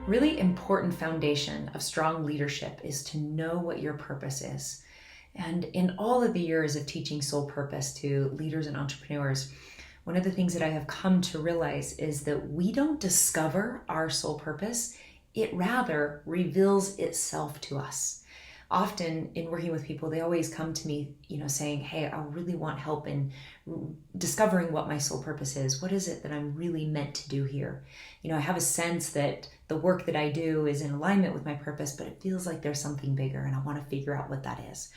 Really important foundation of strong leadership is to know what your purpose is. And in all of the years of teaching soul purpose to leaders and entrepreneurs, one of the things that I have come to realize is that we don't discover our soul purpose, it rather reveals itself to us. Often in working with people, they always come to me, saying, hey, I really want help in discovering what my soul purpose is. What is it that I'm really meant to do here? I have a sense that the work that I do is in alignment with my purpose, but it feels like there's something bigger and I want to figure out what that is.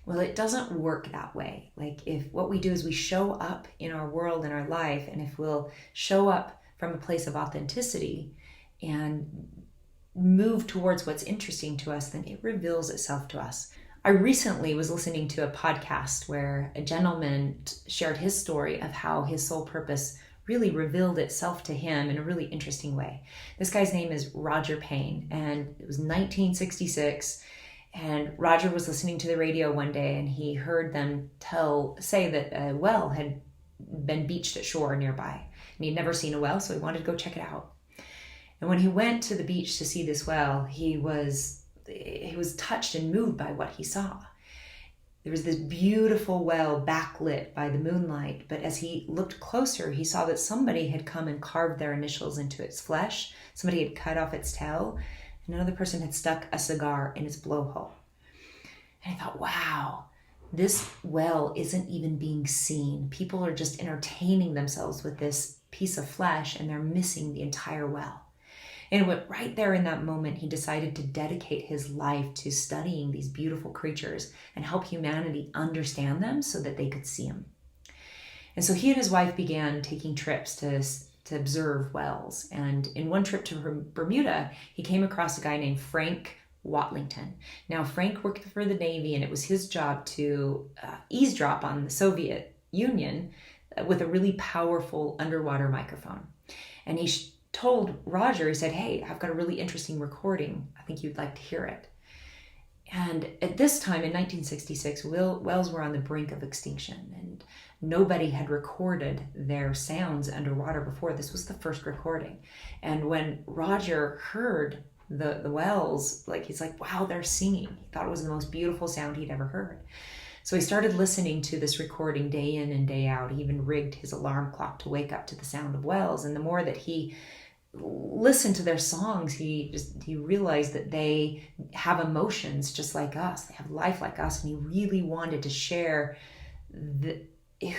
Well, it doesn't work that way. Like if what we do is we show up in our world, in our life, and if we'll show up from a place of authenticity and move towards what's interesting to us, then it reveals itself to us. I recently was listening to a podcast where a gentleman shared his story of how his soul purpose really revealed itself to him in a really interesting way. This guy's name is Roger Payne, and it was 1966, and Roger was listening to the radio one day and he heard them say that a well had been beached at shore nearby, and he'd never seen a well, so he wanted to go check it out. And when he went to the beach to see this well, he was touched and moved by what he saw. There was this beautiful well backlit by the moonlight, but as he looked closer, he saw that somebody had come and carved their initials into its flesh. Somebody had cut off its tail, and another person had stuck a cigar in its blowhole. And I thought, wow, this well isn't even being seen. People are just entertaining themselves with this piece of flesh, and they're missing the entire well. And right there in that moment, he decided to dedicate his life to studying these beautiful creatures and help humanity understand them so that they could see them. And so he and his wife began taking trips to observe wells. And in one trip to Bermuda, he came across a guy named Frank Watlington. Now, Frank worked for the Navy, and it was his job to eavesdrop on the Soviet Union with a really powerful underwater microphone. And he told Roger, he said, hey, I've got a really interesting recording. I think you'd like to hear it. And at this time in 1966, whales were on the brink of extinction, and nobody had recorded their sounds underwater before. This was the first recording. And when Roger heard the whales, he's like, wow, they're singing. He thought it was the most beautiful sound he'd ever heard. So he started listening to this recording day in and day out. He even rigged his alarm clock to wake up to the sound of whales. And the more that he listened to their songs, he realized that they have emotions just like us. They have life like us. And he really wanted to share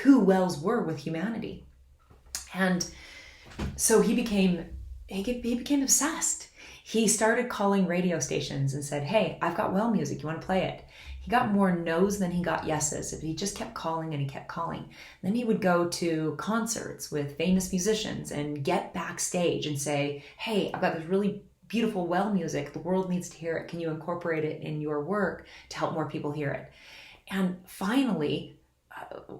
who whales were with humanity. And so he became obsessed. He started calling radio stations and said, hey, I've got whale music. You want to play it? He got more no's than he got yeses. He just kept calling and he kept calling. Then he would go to concerts with famous musicians and get backstage and say, hey, I've got this really beautiful well music. The world needs to hear it. Can you incorporate it in your work to help more people hear it? And finally,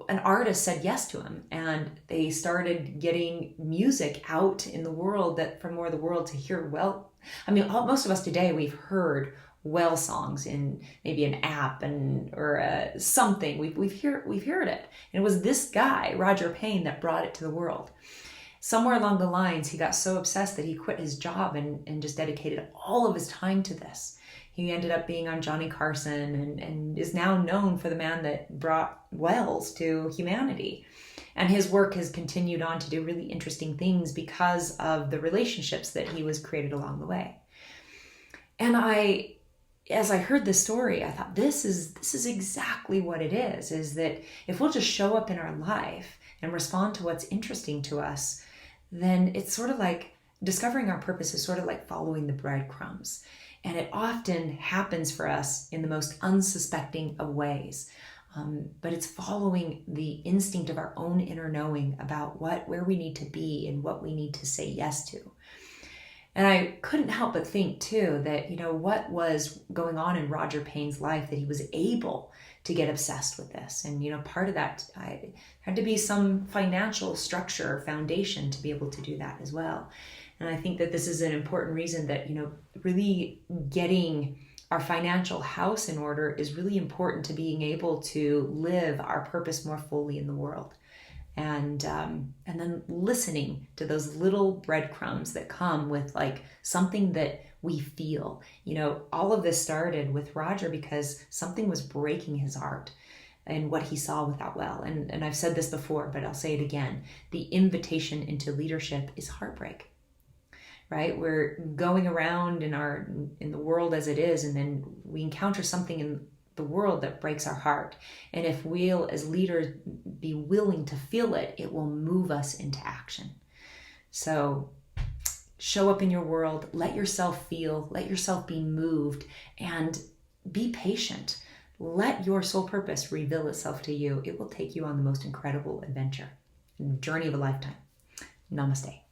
an artist said yes to him, and they started getting music out in the world from more of the world to hear well. I mean, most of us today, we've heard well songs in maybe an app or something. We've heard it. And it was this guy, Roger Payne, that brought it to the world. Somewhere along the lines, he got so obsessed that he quit his job and just dedicated all of his time to this. He ended up being on Johnny Carson and is now known for the man that brought whales to humanity. And his work has continued on to do really interesting things because of the relationships that he was created along the way. And as I heard this story, I thought, this is exactly what it is that if we'll just show up in our life and respond to what's interesting to us, then it's sort of like discovering our purpose is sort of like following the breadcrumbs. And it often happens for us in the most unsuspecting of ways. But it's following the instinct of our own inner knowing about where we need to be and what we need to say yes to. And I couldn't help but think too that, what was going on in Roger Payne's life that he was able to get obsessed with this. And, part of that had to be some financial structure or foundation to be able to do that as well. And I think that this is an important reason that, really getting our financial house in order is really important to being able to live our purpose more fully in the world. and then listening to those little breadcrumbs that come with like something that we feel. All of this started with Roger because something was breaking his heart and what he saw with Outwell. And I've said this before, but I'll say it again. The invitation into leadership is heartbreak, right? We're going around in the world as it is, and then we encounter something in the world that breaks our heart. And if we'll, as leaders, be willing to feel it, it will move us into action. So show up in your world, let yourself feel, let yourself be moved, and be patient. Let your soul purpose reveal itself to you. It will take you on the most incredible adventure, journey of a lifetime. Namaste.